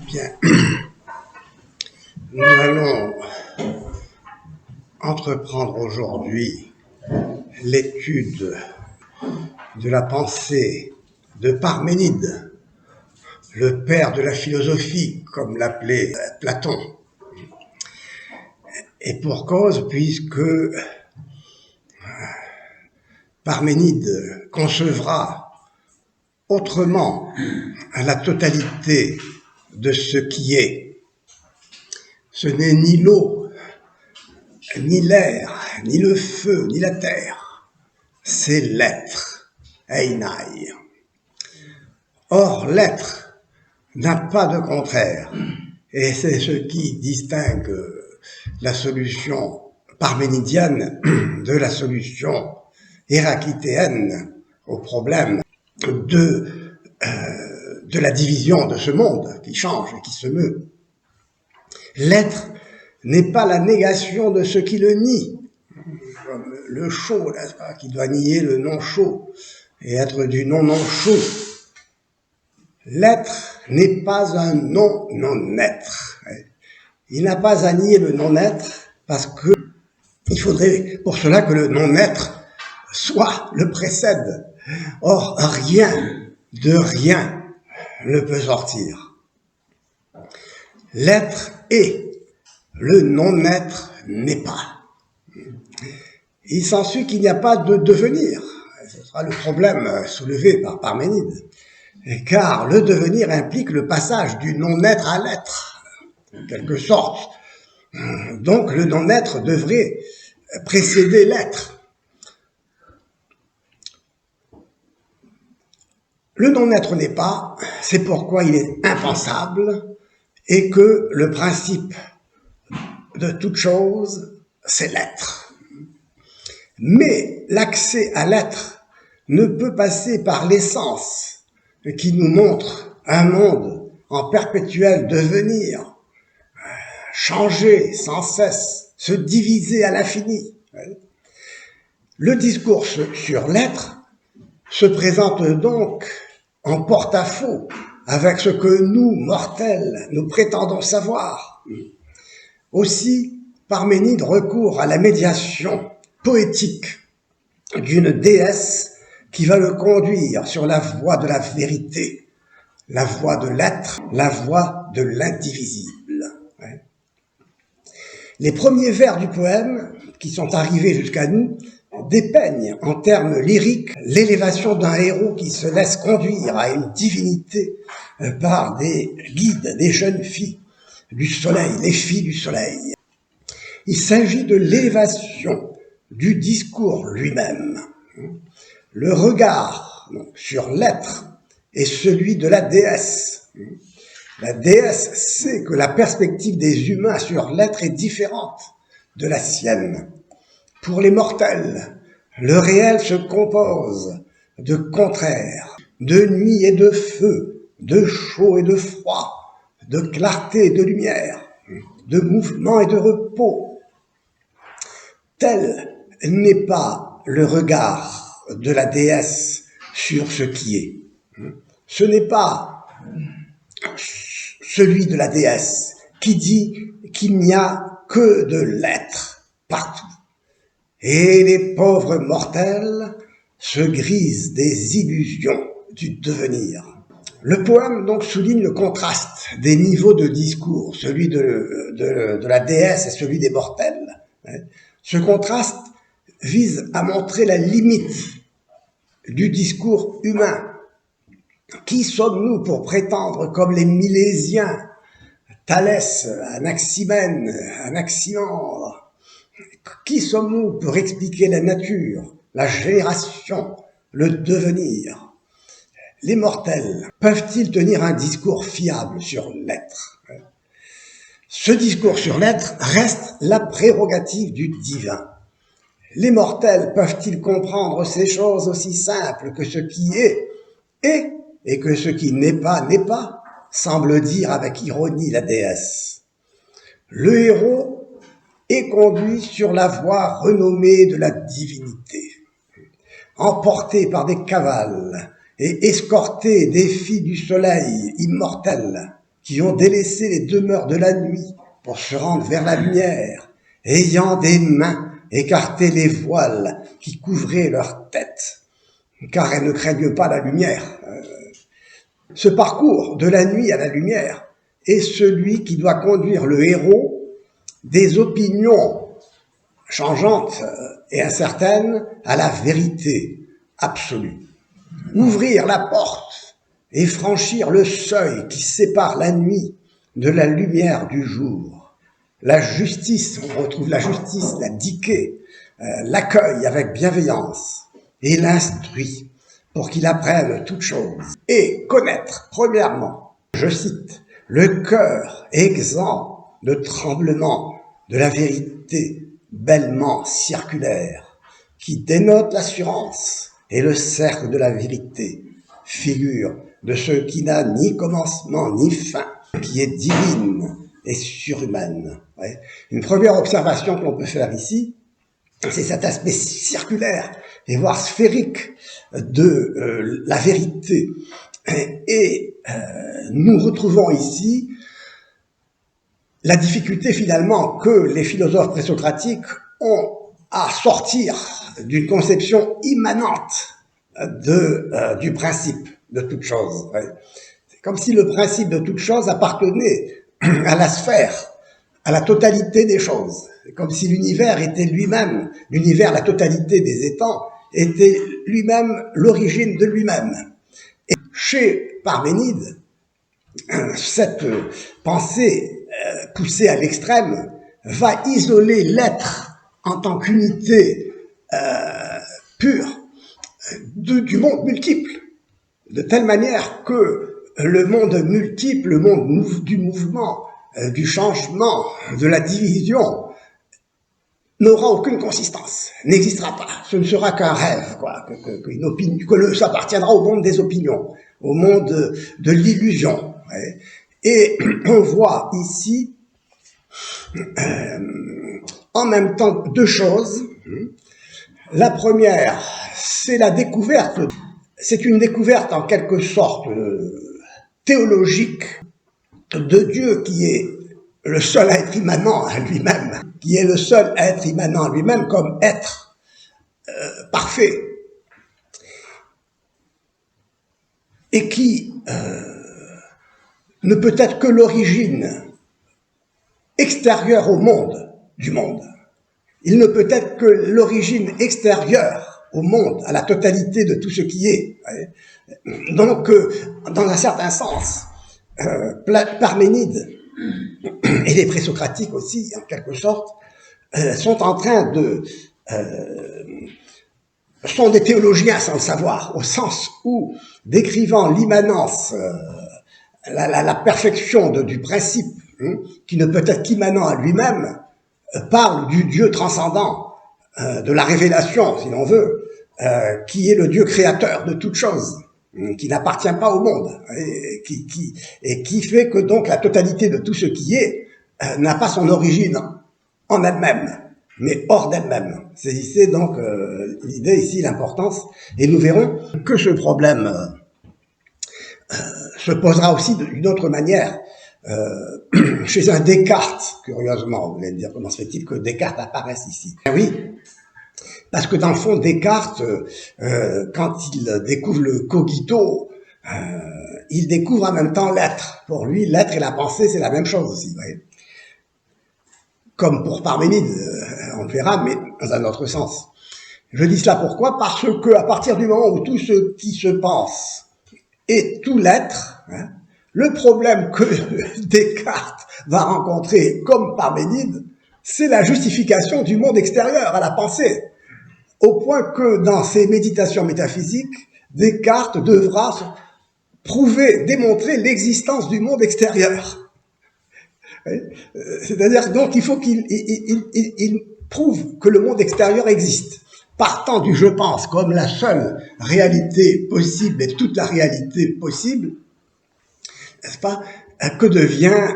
Bien, nous allons entreprendre aujourd'hui l'étude de la pensée de Parménide, le père de la philosophie, comme l'appelait Platon. Et pour cause, puisque Parménide concevra autrement la totalité de ce qui est. Ce n'est ni l'eau, ni l'air, ni le feu, ni la terre. C'est l'être, Einai. Or, l'être n'a pas de contraire. Et c'est ce qui distingue la solution parménidienne de la solution héraclitéenne au problème de la division de ce monde qui change et qui se meut. L'être n'est pas la négation de ce qui le nie, comme le chaud, n'est-ce pas, qui doit nier le non-chaud et être du non-non-chaud. L'être n'est pas un non-non-être. Il n'a pas à nier le non-être parce que il faudrait pour cela que le non-être soit le précède. Or, rien de rien ne peut sortir. L'être est, le non-être n'est pas. Il s'ensuit qu'il n'y a pas de devenir. Ce sera le problème soulevé par Parménide. Car le devenir implique le passage du non-être à l'être, en quelque sorte. Donc le non-être devrait précéder l'être. Le non-être n'est pas, c'est pourquoi il est impensable, et que le principe de toute chose, c'est l'être. Mais l'accès à l'être ne peut passer par l'essence, qui nous montre un monde en perpétuel devenir, changer sans cesse, se diviser à l'infini. Le discours sur l'être se présente donc en porte-à-faux avec ce que nous, mortels, nous prétendons savoir. Aussi, Parménide recourt à la médiation poétique d'une déesse qui va le conduire sur la voie de la vérité, la voie de l'être, la voie de l'indivisible. Les premiers vers du poème, qui sont arrivés jusqu'à nous, dépeignent en termes lyriques l'élévation d'un héros qui se laisse conduire à une divinité par des guides, des jeunes filles du soleil, les filles du soleil. Il s'agit de l'élévation du discours lui-même. Le regard sur l'être est celui de la déesse. La déesse sait que la perspective des humains sur l'être est différente de la sienne. Pour les mortels, le réel se compose de contraires, de nuit et de feu, de chaud et de froid, de clarté et de lumière, de mouvement et de repos. Tel n'est pas le regard de la déesse sur ce qui est. Ce n'est pas celui de la déesse qui dit qu'il n'y a que de l'être partout. Et les pauvres mortels se grisent des illusions du devenir. Le poème donc souligne le contraste des niveaux de discours, celui de la déesse et celui des mortels. Ce contraste vise à montrer la limite du discours humain. Qui sommes-nous pour prétendre, comme les Milésiens, Thalès, Anaximène, Anaximandre, qui sommes-nous pour expliquer la nature, la génération, le devenir? Les mortels peuvent-ils tenir un discours fiable sur l'être? Ce discours sur l'être reste la prérogative du divin. Les mortels peuvent-ils comprendre ces choses aussi simples que ce qui est et que ce qui n'est pas, semble dire avec ironie la déesse. Le héros est conduit sur la voie renommée de la divinité. Emporté par des cavales, et escorté des filles du soleil immortel qui ont délaissé les demeures de la nuit pour se rendre vers la lumière, ayant des mains écarté les voiles qui couvraient leur tête, car elles ne craignent pas la lumière. Ce parcours de la nuit à la lumière est celui qui doit conduire le héros des opinions changeantes et incertaines à la vérité absolue. Ouvrir la porte et franchir le seuil qui sépare la nuit de la lumière du jour. La justice, on retrouve la justice, la diquée, l'accueille avec bienveillance et l'instruit pour qu'il apprenne toutes choses. Et connaître, premièrement, je cite, le cœur exempt de tremblement de la vérité bellement circulaire, qui dénote l'assurance et le cercle de la vérité, figure de ce qui n'a ni commencement ni fin, qui est divine et surhumaine. Ouais. Une première observation qu'on peut faire ici, c'est cet aspect circulaire et voire sphérique de la vérité. Et nous retrouvons ici la difficulté finalement que les philosophes présocratiques ont à sortir d'une conception immanente du principe de toute chose. Ouais. C'est comme si le principe de toute chose appartenait à la sphère, à la totalité des choses. C'est comme si l'univers était lui-même, l'univers, la totalité des étangs, était lui-même l'origine de lui-même. Et chez Parménide, cette pensée poussée à l'extrême va isoler l'être en tant qu'unité pure du monde multiple, de telle manière que le monde multiple, le monde du mouvement, du changement, de la division, n'aura aucune consistance, n'existera pas. Ce ne sera qu'un rêve, quoi, ça appartiendra au monde des opinions, au monde de l'illusion. Ouais. Et on voit ici, en même temps, deux choses. La première, c'est la découverte, c'est une découverte en quelque sorte théologique de Dieu qui est le seul être immanent à lui-même, qui est le seul être immanent à lui-même comme être parfait, et qui ne peut être que l'origine extérieure au monde du monde. Il ne peut être que l'origine extérieure au monde, à la totalité de tout ce qui est. Donc, dans un certain sens, Parménide et les présocratiques aussi, en quelque sorte, sont en train sont des théologiens sans le savoir, au sens où, décrivant l'immanence, la perfection du principe, qui ne peut être qu'immanent à lui-même, parle du Dieu transcendant, de la révélation, si l'on veut, qui est le Dieu créateur de toutes choses, qui n'appartient pas au monde, et qui fait que donc la totalité de tout ce qui est n'a pas son origine en elle-même, mais hors d'elle-même. Saisissez donc l'idée ici, l'importance, et nous verrons que ce problème se posera aussi d'une autre manière chez un Descartes, curieusement. Vous allez me dire, comment se fait-il que Descartes apparaisse ici? Oui, parce que dans le fond, Descartes, quand il découvre le cogito, il découvre en même temps l'être. Pour lui, l'être et la pensée, c'est la même chose aussi. Vous voyez, comme pour Parménide, on le verra, mais dans un autre sens. Je dis cela pourquoi? Parce que à partir du moment où tout ce qui se pense est tout l'être, le problème que Descartes va rencontrer, comme Parménide, c'est la justification du monde extérieur à la pensée. Au point que dans ses méditations métaphysiques, Descartes devra prouver, démontrer l'existence du monde extérieur. C'est-à-dire donc il faut qu'il prouve que le monde extérieur existe, partant du je pense comme la seule réalité possible et toute la réalité possible, n'est-ce pas, que devient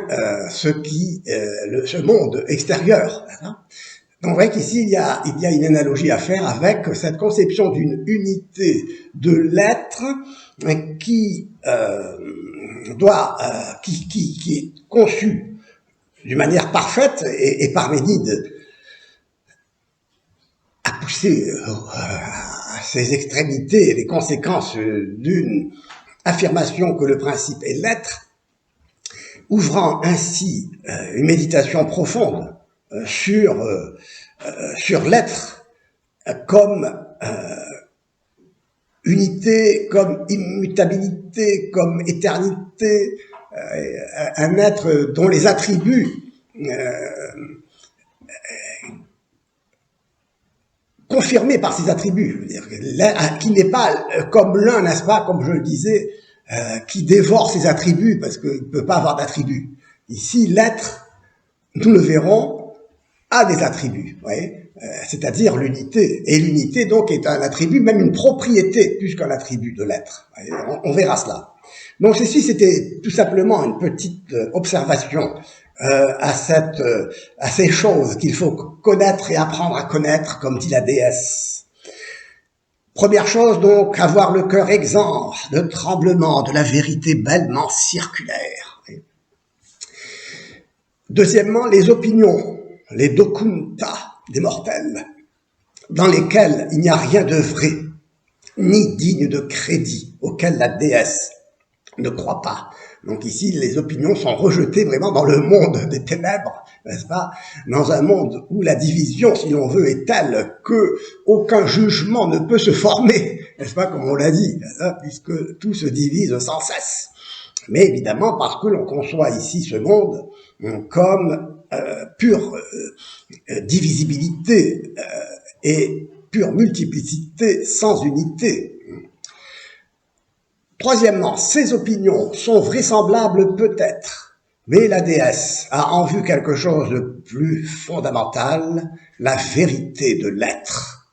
ce monde extérieur. Donc, vous voyez qu'ici, il y a une analogie à faire avec cette conception d'une unité de l'être qui est conçu d'une manière parfaite, et Parménide a poussé à ses extrémités les conséquences d'une affirmation que le principe est l'être, ouvrant ainsi une méditation profonde sur l'être comme unité, comme immutabilité, comme éternité, un être dont les attributs confirmés par ses attributs, je veux dire, qui n'est pas comme l'un, n'est-ce pas, comme je le disais, qui dévore ses attributs parce qu'il ne peut pas avoir d'attributs. Ici, l'être, nous le verrons, a des attributs, c'est-à-dire l'unité. Et l'unité, donc, est un attribut, même une propriété, plus qu'un attribut de l'être. On verra cela. Donc, ceci, c'était tout simplement une petite observation à ces choses qu'il faut connaître et apprendre à connaître, comme dit la déesse. Première chose, donc, avoir le cœur exempt de tremblement de la vérité bellement circulaire. Deuxièmement, les opinions, les dokunta des mortels, dans lesquels il n'y a rien de vrai, ni digne de crédit, auquel la déesse ne croit pas. Donc ici, les opinions sont rejetées vraiment dans le monde des ténèbres, n'est-ce pas? Dans un monde où la division, si l'on veut, est telle que aucun jugement ne peut se former, n'est-ce pas, comme on l'a dit, puisque tout se divise sans cesse. Mais évidemment, parce que l'on conçoit ici ce monde comme pure divisibilité et pure multiplicité sans unité. Troisièmement, ces opinions sont vraisemblables peut-être, mais la déesse a en vue quelque chose de plus fondamental, la vérité de l'être.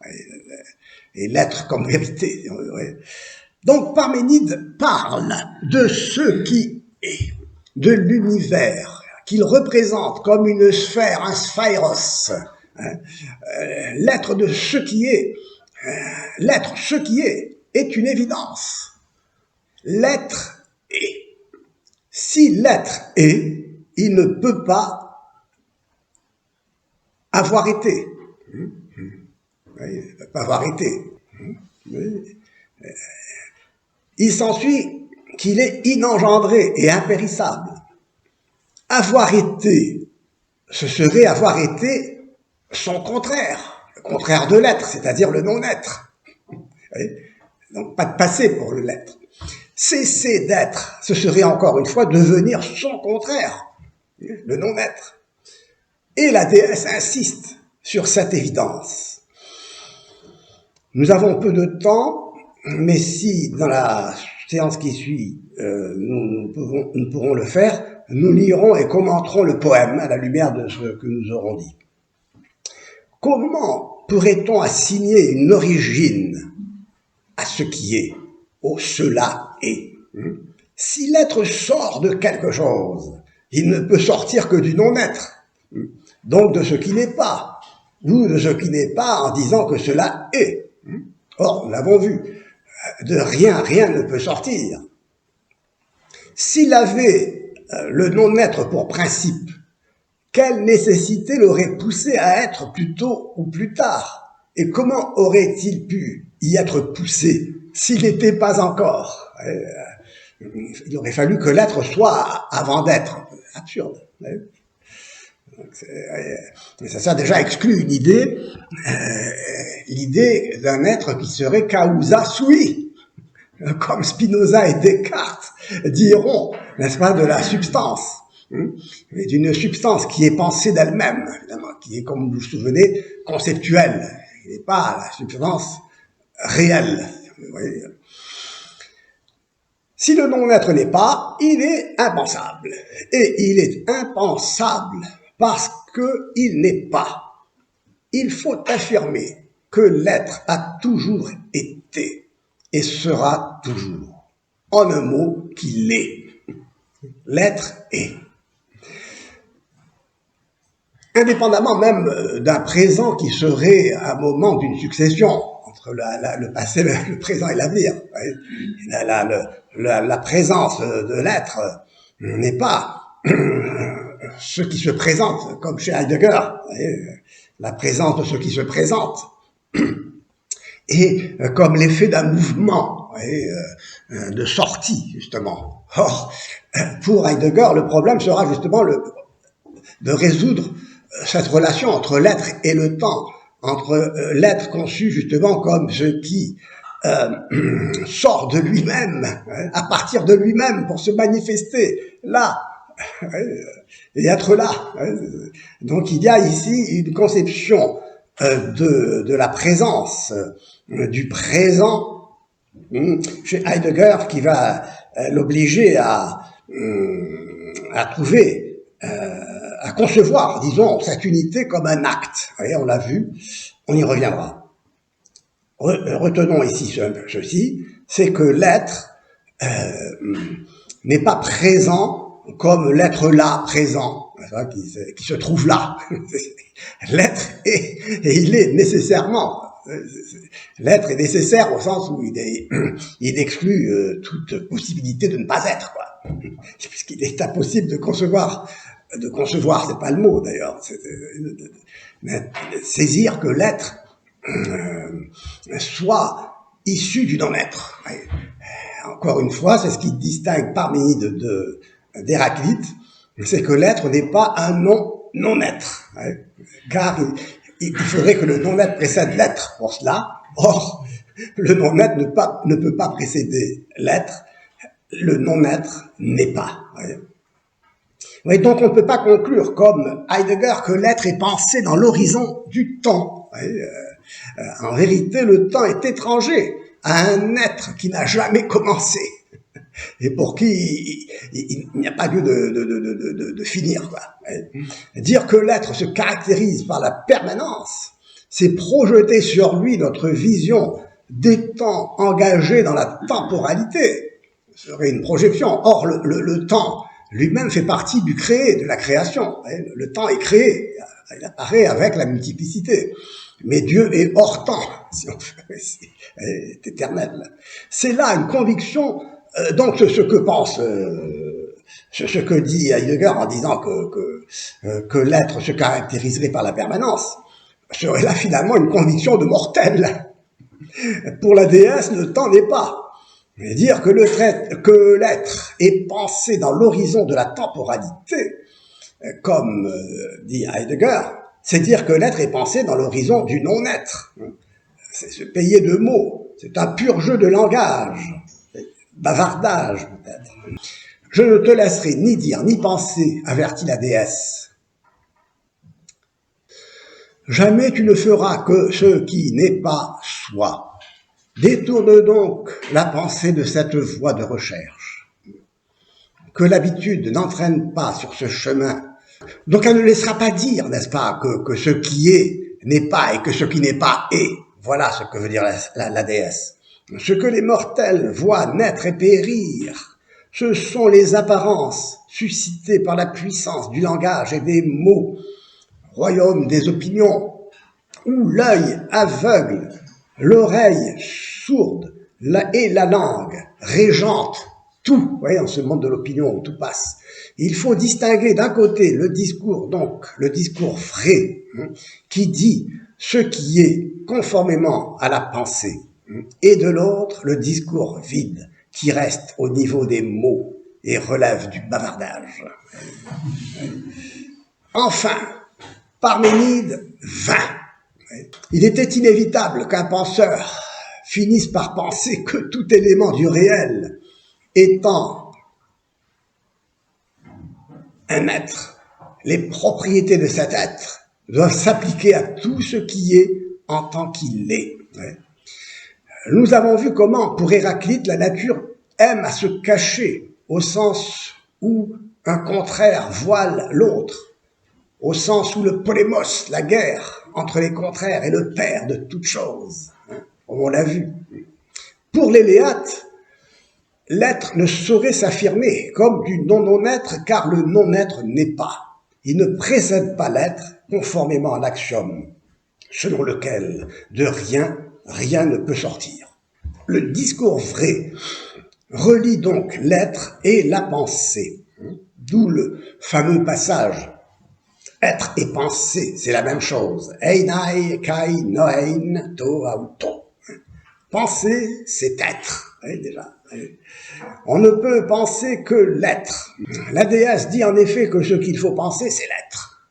Et l'être comme vérité. Donc Parménide parle de ce qui est, de l'univers, qu'il représente comme une sphère, un sphéros, l'être de ce qui est. L'être, ce qui est une évidence. L'être est. Si l'être est, il ne peut pas avoir été. Il ne peut pas avoir été. Il s'ensuit qu'il est inengendré et impérissable. Avoir été, ce serait avoir été son contraire, le contraire de l'être, c'est-à-dire le non-être. Donc pas de passé pour le l'être. Cesser d'être, ce serait encore une fois devenir son contraire, le non-être. Et la déesse insiste sur cette évidence. Nous avons peu de temps, mais si dans la séance qui suit, nous pourrons le faire, nous lirons et commenterons le poème à la lumière de ce que nous aurons dit. Comment pourrait-on assigner une origine à ce qui est, au cela est? Si l'être sort de quelque chose, il ne peut sortir que du non-être, donc de ce qui n'est pas, ou de ce qui n'est pas en disant que cela est. Or, nous l'avons vu, de rien, rien ne peut sortir. S'il avait le non-être pour principe, quelle nécessité l'aurait poussé à être plus tôt ou plus tard? Et comment aurait-il pu y être poussé s'il n'était pas encore? Il aurait fallu que l'être soit avant d'être. Absurde. Ça déjà exclut une idée, l'idée d'un être qui serait causa sui, comme Spinoza et Descartes diront, n'est-ce pas, de la substance, mais d'une substance qui est pensée d'elle-même, évidemment, qui est, comme vous vous souvenez, conceptuelle, qui n'est pas la substance réelle. Vous voyez. Si le non-être n'est pas, il est impensable. Et il est impensable parce qu'il n'est pas. Il faut affirmer que l'être a toujours été et sera toujours. En un mot, qu'il est. L'être est. Indépendamment même d'un présent qui serait un moment d'une succession entre le passé, le présent et l'avenir. La présence de l'être n'est pas ce qui se présente, comme chez Heidegger, la présence de ce qui se présente, et comme l'effet d'un mouvement de sortie, justement. Or, pour Heidegger, le problème sera justement de résoudre cette relation entre l'être et le temps, entre l'être conçu justement comme ce qui sort de lui-même, à partir de lui-même pour se manifester là, et être là. Donc il y a ici une conception de la présence, du présent, chez Heidegger, qui va l'obliger à trouver, à concevoir, disons, cette unité comme un acte. Vous voyez, on l'a vu, on y reviendra. Retenons ici ceci, c'est que l'être n'est pas présent comme l'être là, présent, qui se trouve là. L'être et il est nécessairement. L'être est nécessaire au sens où il exclut toute possibilité de ne pas être, quoi. Puisqu'il est impossible de concevoir, c'est pas le mot d'ailleurs, saisir que l'être soit issu du non-être. Encore une fois, c'est ce qui distingue Parménide d'Héraclite, c'est que l'être n'est pas un non-être, car il faudrait que le non-être précède l'être pour cela. Or, le non-être ne peut pas précéder l'être, le non-être n'est pas. Oui, donc on ne peut pas conclure, comme Heidegger, que l'être est pensé dans l'horizon du temps. En vérité, le temps est étranger à un être qui n'a jamais commencé et pour qui il n'y a pas lieu de finir, quoi. Dire que l'être se caractérise par la permanence, c'est projeter sur lui notre vision des temps engagés dans la temporalité. Ce serait une projection. Or, le temps lui-même fait partie du créé, de la création. Le temps est créé, il apparaît avec la multiplicité. Mais Dieu est hors temps, si on veut, est éternel. C'est là une conviction, donc ce que pense, ce que dit Heidegger en disant que l'être se caractériserait par la permanence, serait là finalement une conviction de mortel. Pour la déesse, le temps n'est pas. Mais dire que l'être est pensé dans l'horizon de la temporalité, comme dit Heidegger, c'est dire que l'être est pensé dans l'horizon du non-être. C'est se payer de mots, c'est un pur jeu de langage, bavardage peut-être. Je ne te laisserai ni dire ni penser, avertit la déesse. Jamais tu ne feras que ce qui n'est pas soi. Détourne donc la pensée de cette voie de recherche. Que l'habitude n'entraîne pas sur ce chemin. Donc elle ne laissera pas dire, n'est-ce pas, que ce qui est n'est pas et que ce qui n'est pas est. Voilà ce que veut dire la déesse. Ce que les mortels voient naître et périr, ce sont les apparences suscitées par la puissance du langage et des mots, royaume des opinions, où l'œil aveugle, l'oreille sourde et la langue régente tout. Vous voyez, dans ce monde de l'opinion où tout passe. Il faut distinguer d'un côté le discours, donc le discours vrai, qui dit ce qui est conformément à la pensée, et de l'autre le discours vide, qui reste au niveau des mots et relève du bavardage. Enfin, Parménide vint. Il était inévitable qu'un penseur finisse par penser que tout élément du réel étant un être, les propriétés de cet être doivent s'appliquer à tout ce qui est en tant qu'il est. Nous avons vu comment, pour Héraclite, la nature aime à se cacher, au sens où un contraire voile l'autre, au sens où le polémos, la guerre entre les contraires, est le père de toute chose. On l'a vu. Pour l'Éléate, l'être ne saurait s'affirmer comme du non-être, car le non-être n'est pas. Il ne précède pas l'être conformément à l'axiome, selon lequel de rien rien ne peut sortir. Le discours vrai relie donc l'être et la pensée, d'où le fameux passage « être et penser, c'est la même chose ». Einai kai noein to auto. Penser, c'est être. Oui, déjà. On ne peut penser que l'être. La déesse dit en effet que ce qu'il faut penser, c'est l'être.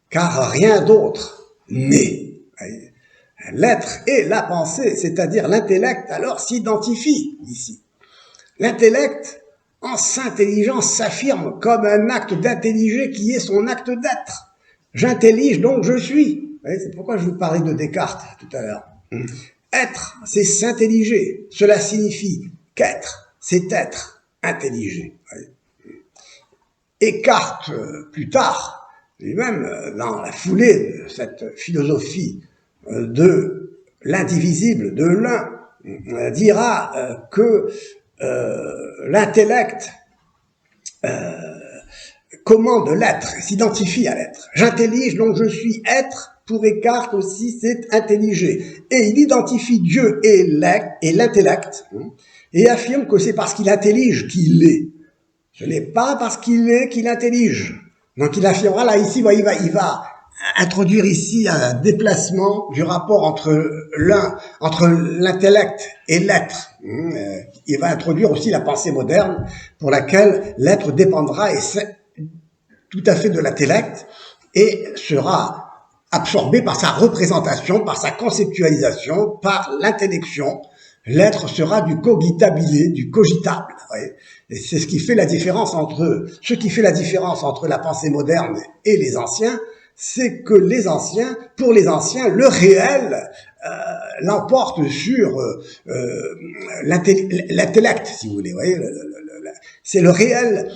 Car rien d'autre n'est. L'être et la pensée, c'est-à-dire l'intellect, alors s'identifie ici. L'intellect, en s'intelligeance, s'affirme comme un acte d'intelliger qui est son acte d'être. J'intellige donc je suis. C'est pourquoi je vous parlais de Descartes tout à l'heure. Être, c'est s'intelliger. Cela signifie qu'être, c'est être intelligé. Descartes, plus tard, lui-même, dans la foulée de cette philosophie de l'indivisible, de l'un, dira que l'intellect commande l'être, s'identifie à l'être. J'intellige, donc je suis être. Pour Descartes aussi, c'est intelliger. Et il identifie Dieu et l'intellect, et affirme que c'est parce qu'il intellige qu'il est. Ce n'est pas parce qu'il est qu'il intellige. Donc il affirmera là, ici, il va introduire ici un déplacement du rapport entre l'intellect et l'être. Il va introduire aussi la pensée moderne pour laquelle l'être dépendra tout à fait de l'intellect et sera absorbé par sa représentation, par sa conceptualisation, par l'intellection. L'être sera du cogitabile, du cogitable. Et c'est ce qui fait la différence entre la pensée moderne et les anciens, c'est que pour les anciens, le réel l'emporte sur l'intellect, si vous voulez. C'est le réel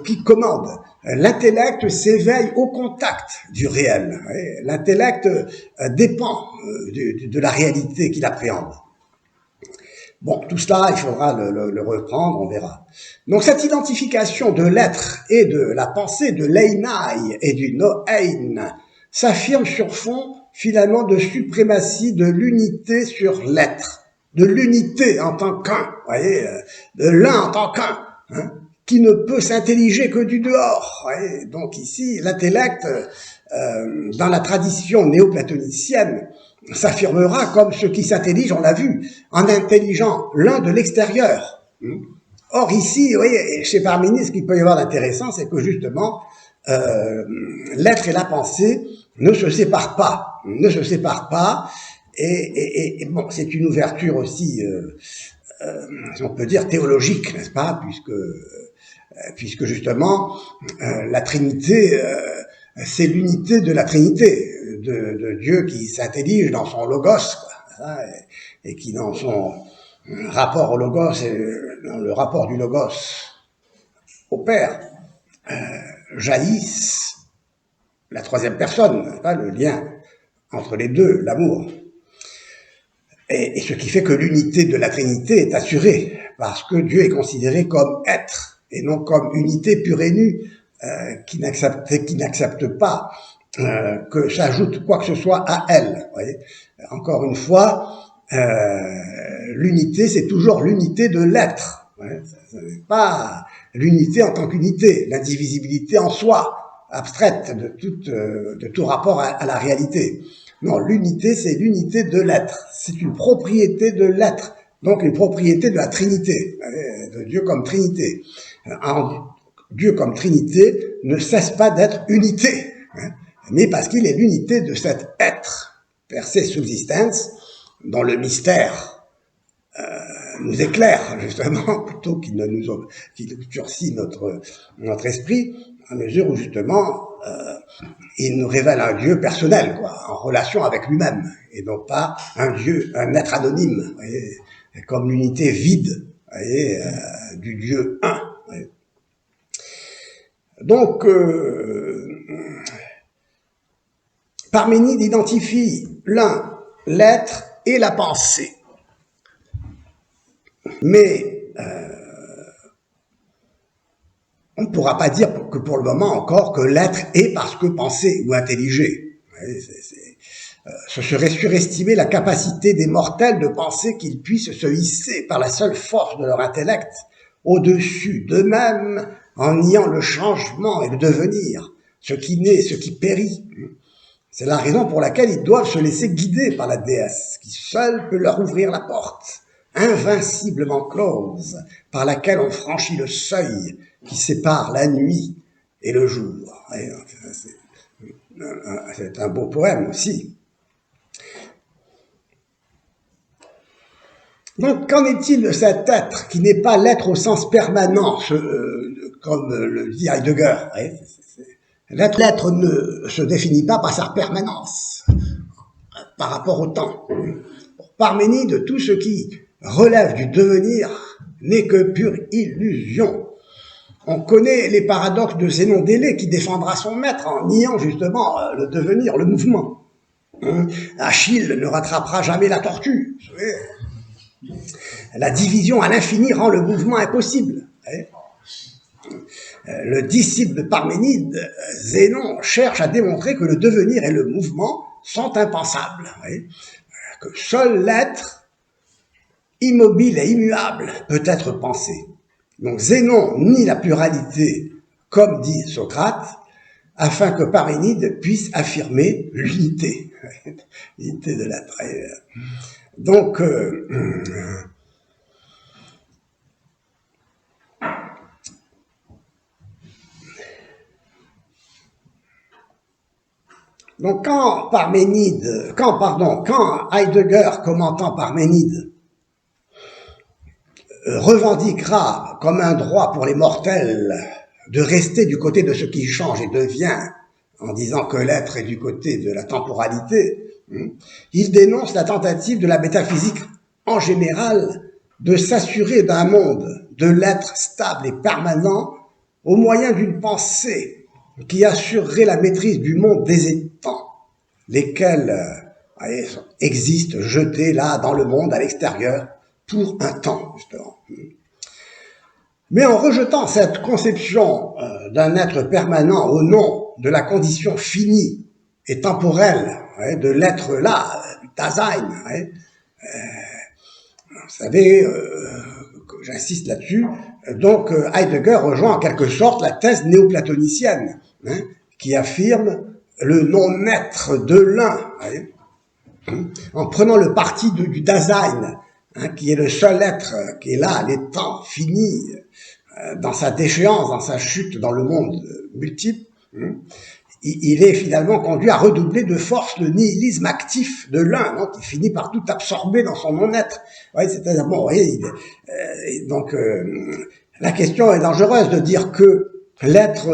qui commande. L'intellect s'éveille au contact du réel. L'intellect dépend de la réalité qu'il appréhende. Bon, tout cela, il faudra le reprendre, on verra. Donc cette identification de l'être et de la pensée, de l'einai et du noein, s'affirme sur fond finalement de suprématie de l'unité sur l'être, de l'unité en tant qu'un, de l'un en tant qu'un, qui ne peut s'intelliger que du dehors. Donc ici, l'intellect, dans la tradition néoplatonicienne, s'affirmera comme ce qui s'intellige, on l'a vu, en intelligeant l'un de l'extérieur. Or ici, vous voyez, chez Parménide, ce qu'il peut y avoir d'intéressant, c'est que justement, l'être et la pensée ne se séparent pas, et bon, c'est une ouverture aussi, si on peut dire, théologique, n'est-ce pas, puisque justement, la Trinité, c'est l'unité de la Trinité, de Dieu qui s'intellige dans son logos, et qui dans son rapport au logos, et dans le rapport du logos au Père, jaillissent la troisième personne, le lien entre les deux, l'amour. Et ce qui fait que l'unité de la Trinité est assurée, parce que Dieu est considéré comme être, et non comme unité pure et nue, qui n'accepte pas que s'ajoute quoi que ce soit à elle. Voyez. Encore une fois, l'unité, c'est toujours l'unité de l'être. Ce n'est pas l'unité en tant qu'unité, l'indivisibilité en soi, abstraite de tout rapport à la réalité. Non, l'unité, c'est l'unité de l'être. C'est une propriété de l'être, donc une propriété de la Trinité, de Dieu comme Trinité. Dieu comme Trinité ne cesse pas d'être unité, mais parce qu'il est l'unité de cet être, per se subsistens, dont le mystère nous éclaire, justement, plutôt qu'il durcit notre esprit, à mesure où, justement, il nous révèle un Dieu personnel, en relation avec lui-même, et non pas un être anonyme, voyez, comme l'unité vide, voyez, du Dieu un. Voyez. Donc, Parménide identifie l'un, l'être et la pensée. Mais on ne pourra pas dire que pour le moment encore que l'être est parce que pensé ou intelligé. Ce serait surestimer la capacité des mortels de penser qu'ils puissent se hisser par la seule force de leur intellect au-dessus d'eux-mêmes en niant le changement et le devenir, ce qui naît, ce qui périt. C'est la raison pour laquelle ils doivent se laisser guider par la déesse, qui seule peut leur ouvrir la porte, invinciblement close, par laquelle on franchit le seuil qui sépare la nuit et le jour. C'est un beau poème aussi. Donc, qu'en est-il de cet être qui n'est pas l'être au sens permanent, comme le dit Heidegger? L'être ne se définit pas par sa permanence par rapport au temps. Pour Parménide, tout ce qui relève du devenir n'est que pure illusion. On connaît les paradoxes de Zénon d'Élée qui défendra son maître en niant justement le devenir, le mouvement. Achille ne rattrapera jamais la tortue. La division à l'infini rend le mouvement impossible. Le disciple de Parménide, Zénon, cherche à démontrer que le devenir et le mouvement sont impensables. Que seul l'être, immobile et immuable, peut être pensé. Donc Zénon nie la pluralité, comme dit Socrate, afin que Parménide puisse affirmer l'unité, l'unité de l'être. Donc, quand Heidegger, commentant Parménide, revendiquera comme un droit pour les mortels de rester du côté de ce qui change et devient, en disant que l'être est du côté de la temporalité, il dénonce la tentative de la métaphysique en général de s'assurer d'un monde de l'être stable et permanent au moyen d'une pensée qui assurerait la maîtrise du monde des étangs, lesquels existent jetés là dans le monde à l'extérieur pour un temps, justement. Mais en rejetant cette conception d'un être permanent au nom de la condition finie et temporelle de l'être là, du Dasein, vous savez, j'insiste là-dessus, donc Heidegger rejoint en quelque sorte la thèse néoplatonicienne, qui affirme le non-être de l'un, en prenant le parti du Dasein, qui est le seul être qui est là, l'étant fini, dans sa déchéance, dans sa chute dans le monde multiple, il est finalement conduit à redoubler de force le nihilisme actif de l'un, donc il finit par tout absorber dans son non-être. C'est-à-dire, bon, vous voyez, donc la question est dangereuse de dire que l'être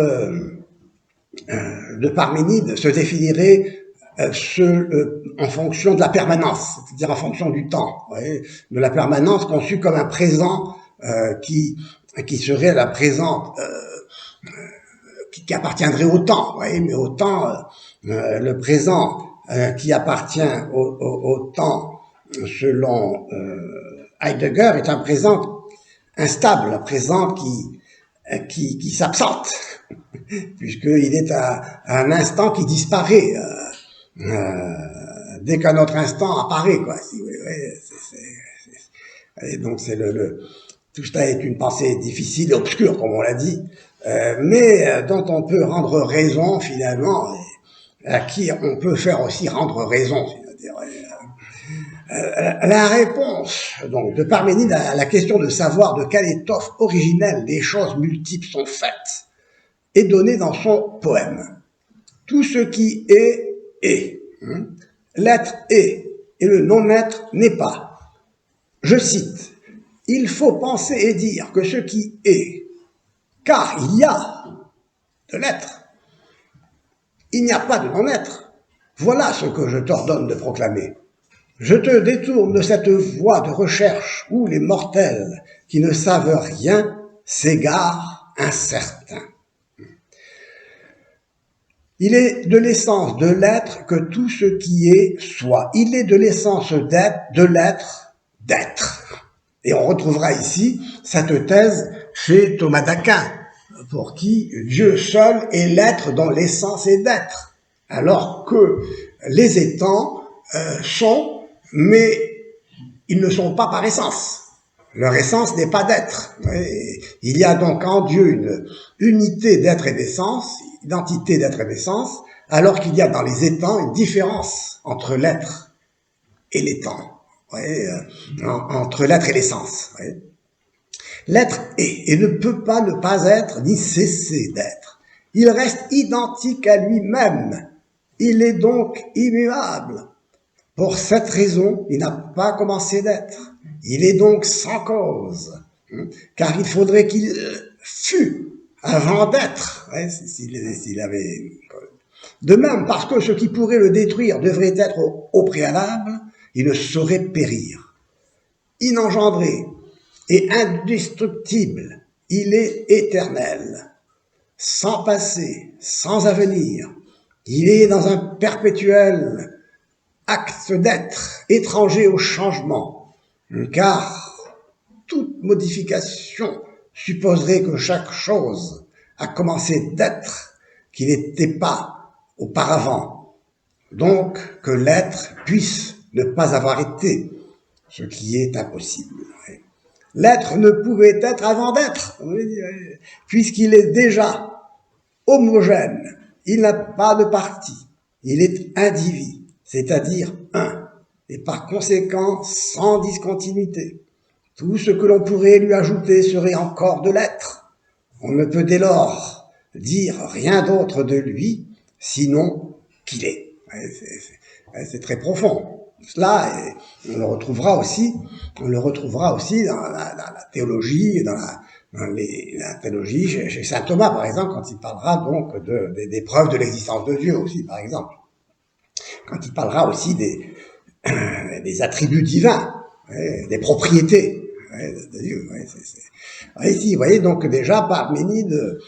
de Parménide se définirait en fonction de la permanence, c'est-à-dire en fonction du temps, de la permanence conçue comme un présent qui serait la présente qui appartiendrait au temps, mais au temps, le présent qui appartient au temps selon Heidegger est un présent instable, un présent qui s'absente, puisqu'il est à un instant qui disparaît dès qu'un autre instant apparaît, quoi. Et donc tout ça est une pensée difficile et obscure, comme on l'a dit, mais dont on peut rendre raison finalement, à qui on peut faire aussi rendre raison, c'est-à-dire la réponse donc de Parménide à la question de savoir de quelle étoffe originelle les choses multiples sont faites est donnée dans son poème. Tout ce qui est. L'être est, et le non-être n'est pas. Je cite, « Il faut penser et dire que ce qui est, car il y a de l'être, il n'y a pas de non-être. Voilà ce que je t'ordonne de proclamer. Je te détourne de cette voie de recherche où les mortels qui ne savent rien s'égarent incertains. Il est de l'essence de l'être que tout ce qui est soit. Il est de l'essence de l'être d'être. » Et on retrouvera ici cette thèse chez Thomas d'Aquin, pour qui Dieu seul est l'être dont l'essence est d'être, alors que les étangs sont, mais ils ne sont pas par essence. Leur essence n'est pas d'être. Il y a donc en Dieu une unité d'être et d'essence, identité d'être et d'essence, alors qu'il y a dans les étangs une différence entre l'être et l'étang, entre l'être et l'essence. L'être est et ne peut pas ne pas être ni cesser d'être. Il reste identique à lui-même. Il est donc immuable. Pour cette raison, il n'a pas commencé d'être. Il est donc sans cause, car il faudrait qu'il fût avant d'être, s'il avait... De même, parce que ce qui pourrait le détruire devrait être au préalable, il ne saurait périr. Inengendré et indestructible, il est éternel, sans passé, sans avenir. Il est dans un perpétuel acte d'être, étranger au changement, car toute modification supposerait que chaque chose a commencé d'être qui n'était pas auparavant, donc que l'être puisse ne pas avoir été, ce qui est impossible. L'être ne pouvait être avant d'être, puisqu'il est déjà homogène, il n'a pas de partie, il est individu, c'est-à-dire un, et par conséquent sans discontinuité. Tout ce que l'on pourrait lui ajouter serait encore de l'être. On ne peut dès lors dire rien d'autre de lui, sinon qu'il est. C'est très profond. Cela, on le retrouvera aussi dans la théologie, dans la théologie chez saint Thomas, par exemple, quand il parlera donc des preuves de l'existence de Dieu aussi, par exemple. Quand il parlera aussi des attributs divins, des propriétés de Dieu. Ici, vous voyez, donc déjà, Parménide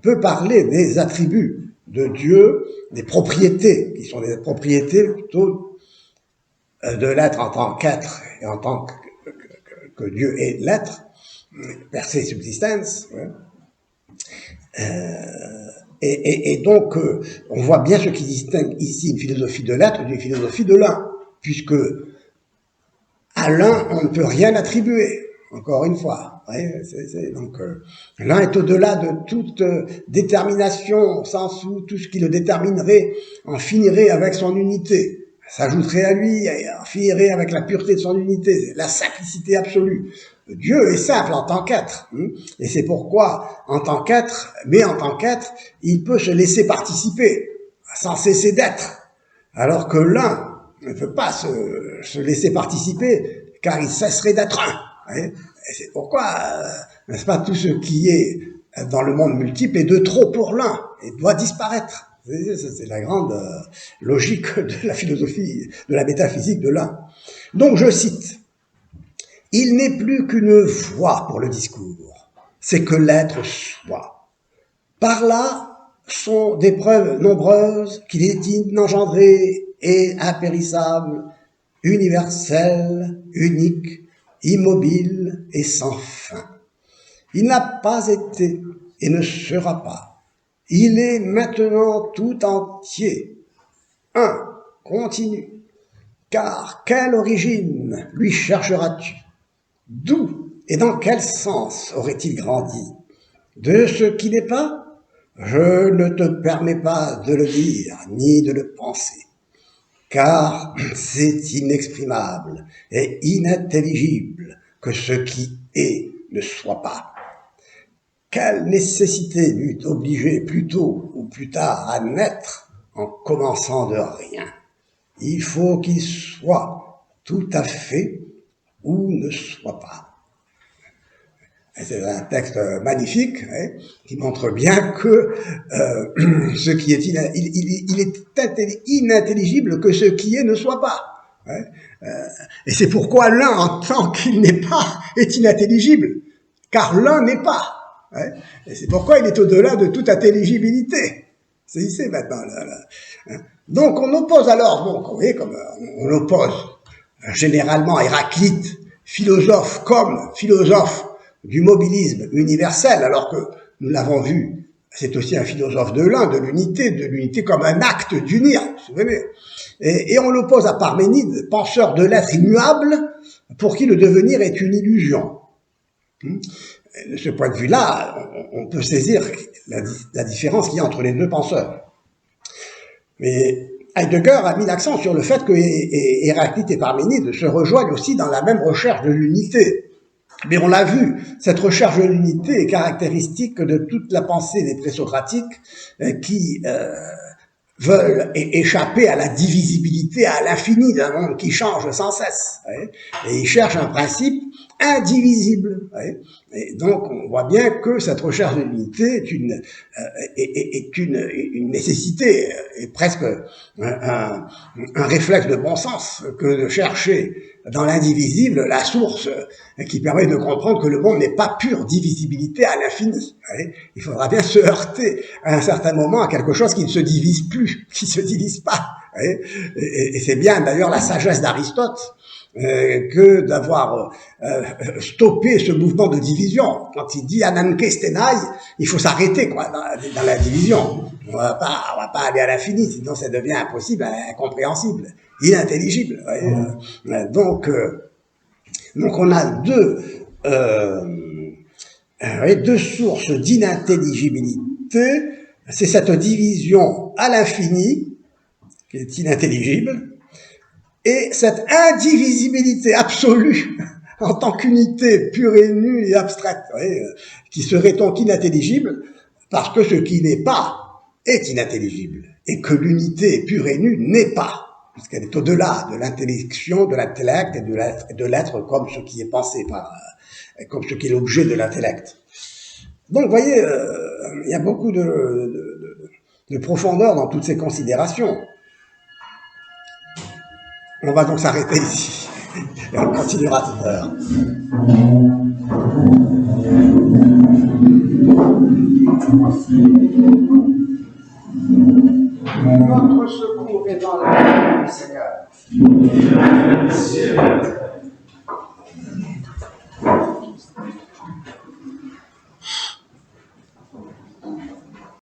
peut parler des attributs de Dieu, des propriétés, qui sont des propriétés plutôt de l'être en tant qu'être et en tant que Dieu est l'être, per se subsistens. Et donc, on voit bien ce qui distingue ici une philosophie de l'être d'une philosophie de l'un, puisque à l'un, on ne peut rien attribuer, encore une fois. Donc, l'un est au-delà de toute détermination, au sens où tout ce qui le déterminerait en finirait avec son unité, s'ajouterait à lui et en finirait avec la pureté de son unité, la simplicité absolue. Dieu est simple en tant qu'être, et c'est pourquoi, en tant qu'être, il peut se laisser participer, sans cesser d'être, alors que l'un ne peut pas se laisser participer, car il cesserait d'être un. Et c'est pourquoi, n'est-ce pas, tout ce qui est dans le monde multiple est de trop pour l'un, et doit disparaître. C'est la grande logique de la philosophie, de la métaphysique de l'un. Donc je cite, « Il n'est plus qu'une voie pour le discours, c'est que l'être soit. Par là sont des preuves nombreuses qu'il est inengendré et impérissable, universel, unique, immobile et sans fin. Il n'a pas été et ne sera pas. Il est maintenant tout entier, un, continu. Car quelle origine lui chercheras-tu? D'où et dans quel sens aurait-il grandi? De ce qui n'est pas? Je ne te permets pas de le dire, ni de le penser. Car c'est inexprimable et inintelligible que ce qui est ne soit pas. Quelle nécessité l'eût obligé plus tôt ou plus tard à naître en commençant de rien? Il faut qu'il soit tout à fait ou ne soit pas. C'est un texte magnifique qui montre bien que ce qui est il est inintelligible que ce qui est ne soit pas. Et c'est pourquoi l'un, en tant qu'il n'est pas, est inintelligible, car l'un n'est pas. Et c'est pourquoi il est au-delà de toute intelligibilité. C'est ici maintenant. Donc on oppose alors, donc, vous voyez, comme on oppose généralement Héraclite, philosophe comme philosophe du mobilisme universel, alors que nous l'avons vu C'est aussi un philosophe de l'unité comme un acte d'unir, vous vous souvenez. Et on l'oppose à Parménide, penseur de l'être immuable, pour qui le devenir est une illusion. De ce point de vue-là, on peut saisir la différence qu'il y a entre les deux penseurs. Mais Heidegger a mis l'accent sur le fait que Héraclite et Parménide se rejoignent aussi dans la même recherche de l'unité. Mais on l'a vu, cette recherche de l'unité est caractéristique de toute la pensée des présocratiques qui veulent échapper à la divisibilité, à l'infini d'un monde qui change sans cesse. Et ils cherchent un principe indivisible. Et donc on voit bien que cette recherche de l'unité est une nécessité, est presque un réflexe de bon sens que de chercher dans l'indivisible la source qui permet de comprendre que le monde n'est pas pure divisibilité à l'infini. Il faudra bien se heurter à un certain moment à quelque chose qui ne se divise plus, qui ne se divise pas. Et c'est bien d'ailleurs la sagesse d'Aristote que d'avoir stoppé ce mouvement de division. Quand il dit ananke stenai, il faut s'arrêter quoi dans la division. On va pas aller à l'infini, sinon ça devient impossible, incompréhensible, inintelligible. Donc on a deux sources d'inintelligibilité. C'est cette division à l'infini qui est inintelligible, et cette indivisibilité absolue en tant qu'unité pure et nue et abstraite, qui serait donc inintelligible, parce que ce qui n'est pas est inintelligible, et que l'unité pure et nue n'est pas, puisqu'elle est au-delà de l'intellection, de l'intellect et de l'être comme ce qui est pensé comme ce qui est l'objet de l'intellect. Donc, vous voyez, il y a beaucoup de profondeur dans toutes ces considérations. On va donc s'arrêter ici, et on continuera tout à l'heure. Notre secours est dans la main du Seigneur.